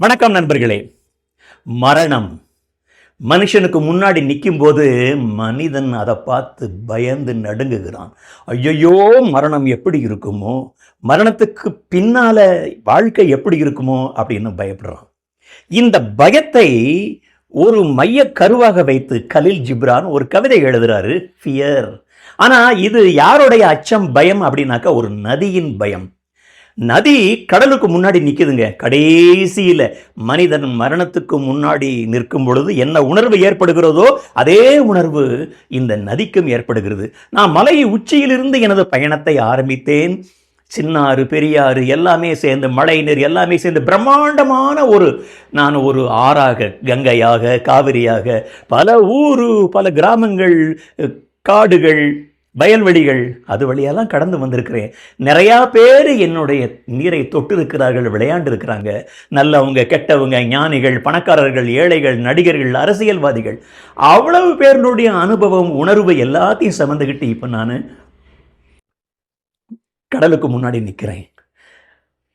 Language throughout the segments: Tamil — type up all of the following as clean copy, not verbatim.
வணக்கம் நண்பர்களே. மரணம் மனுஷனுக்கு முன்னாடி நிற்கும் போது மனிதன் அதை பார்த்து பயந்து நடுங்குகிறான். ஐயையோ, மரணம் எப்படி இருக்குமோ, மரணத்துக்கு பின்னால வாழ்க்கை எப்படி இருக்குமோ அப்படின்னு பயப்படுறான். இந்த பயத்தை ஒரு மைய கருவாக வைத்து கலீல் ஜிப்ரான் ஒரு கவிதை எழுதுறாரு, ஃபியர். ஆனா இது யாருடைய அச்சம், பயம் அப்படின்னாக்கா ஒரு நதியின் பயம். நதி கடலுக்கு முன்னாடி நிற்குதுங்க. கடைசியில் மனிதன் மரணத்துக்கு முன்னாடி நிற்கும் பொழுது என்ன உணர்வு ஏற்படுகிறதோ அதே உணர்வு இந்த நதிக்கும் ஏற்படுகிறது. நான் மலை உச்சியிலிருந்து எனது பயணத்தை ஆரம்பித்தேன். சின்னாறு, பெரியாறு எல்லாமே சேர்ந்து, மழை நீர் எல்லாமே சேர்ந்து பிரம்மாண்டமான நான் ஒரு ஆறாக, கங்கையாக, காவிரியாக, பல ஊரு, பல கிராமங்கள், காடுகள், வயல்வெளிகள், அது வழியெல்லாம் கடந்து வந்திருக்கிறேன். நிறையா பேர் என்னுடைய நீரை தொட்டு இருக்கிறார்கள், விளையாண்டு இருக்கிறாங்க. நல்லவங்க, கெட்டவங்க, ஞானிகள், பணக்காரர்கள், ஏழைகள், நடிகர்கள், அரசியல்வாதிகள், அவ்வளவு பேருடைய அனுபவம், உணர்வு எல்லாத்தையும் சமந்துக்கிட்டு இப்போ நான் கடலுக்கு முன்னாடி நிற்கிறேன்.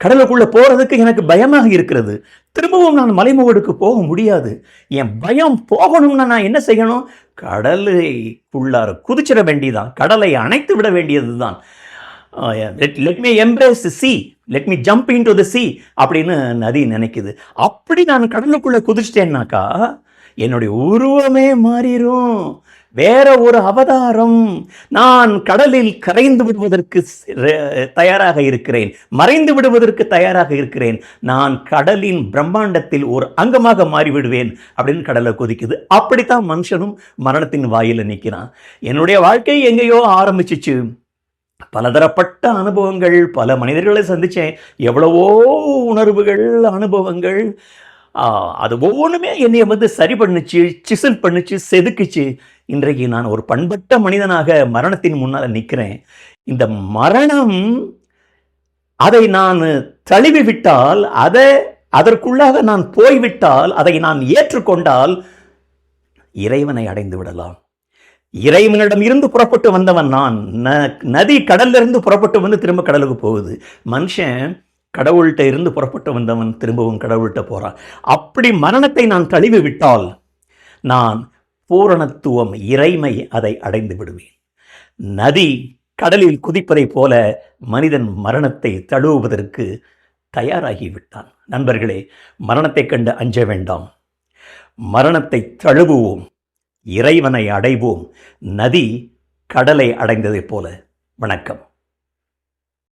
கடலுக்குள்ளே போகிறதுக்கு எனக்கு பயமாக இருக்கிறது. திரும்பவும் நான் மலைமுகடுக்கு போக முடியாது. என் பயம் போகணும்னா நான் என்ன செய்யணும்? கடலுக்குள்ளார குதிச்சிட வேண்டியதான், கடலை அணைத்து விட வேண்டியது தான். Let me embrace C, let me jump in to the C அப்படின்னு நதி நினைக்குது. அப்படி நான் கடலுக்குள்ளே குதிச்சிட்டேன்னாக்கா என்னுடைய உருவமே மாறிடும், வேற ஒரு அவதாரம். நான் கடலில் கரைந்து விடுவதற்கு தயாராக இருக்கிறேன், மறைந்து விடுவதற்கு தயாராக இருக்கிறேன். நான் கடலின் பிரம்மாண்டத்தில் ஒரு அங்கமாக மாறிவிடுவேன் அப்படின்னு கடலை கொதிக்குது. அப்படித்தான் மனுஷனும் மரணத்தின் வாயில நிற்கிறான். என்னுடைய வாழ்க்கை எங்கேயோ ஆரம்பிச்சிச்சு. பலதரப்பட்ட அனுபவங்கள், பல மனிதர்களை சந்தித்தேன், எவ்வளவோ உணர்வுகள், அனுபவங்கள். அது ஒவ்வொன்றுமே என்னை சரி பண்ணுச்சு, சிசில் பண்ணுச்சு, செதுக்குச்சு. இன்றைக்கு நான் ஒரு பண்பட்ட மனிதனாக மரணத்தின் முன்னால் நிற்கிறேன். இந்த மரணம், அதை நான் தழுவி விட்டால், அதற்குள்ளாக நான் போய்விட்டால், அதை நான் ஏற்றுக்கொண்டால் இறைவனை அடைந்து விடலாம். இறைவனிடம் இருந்து புறப்பட்டு வந்தவன் நான். நதி கடல்ல இருந்து புறப்பட்டு வந்து திரும்ப கடலுக்கு போகுது. மனுஷன் கடவுள்கிட்ட இருந்து புறப்பட்டு வந்தவன் திரும்பவும் கடவுள்கிட்ட போறான். அப்படி மரணத்தை நான் தழுவி விட்டால் நான் பூரணத்துவம், இறைமை அதை அடைந்து விடுவேன். நதி கடலில் குதிப்பதை போல மனிதன் மரணத்தை தழுவுவதற்கு தயாராகிவிட்டான். நண்பர்களே, மரணத்தை கண்டு அஞ்ச வேண்டாம். மரணத்தை தழுவுவோம், இறைவனை அடைவோம். நதி கடலை அடைந்ததைப் போல. வணக்கம்.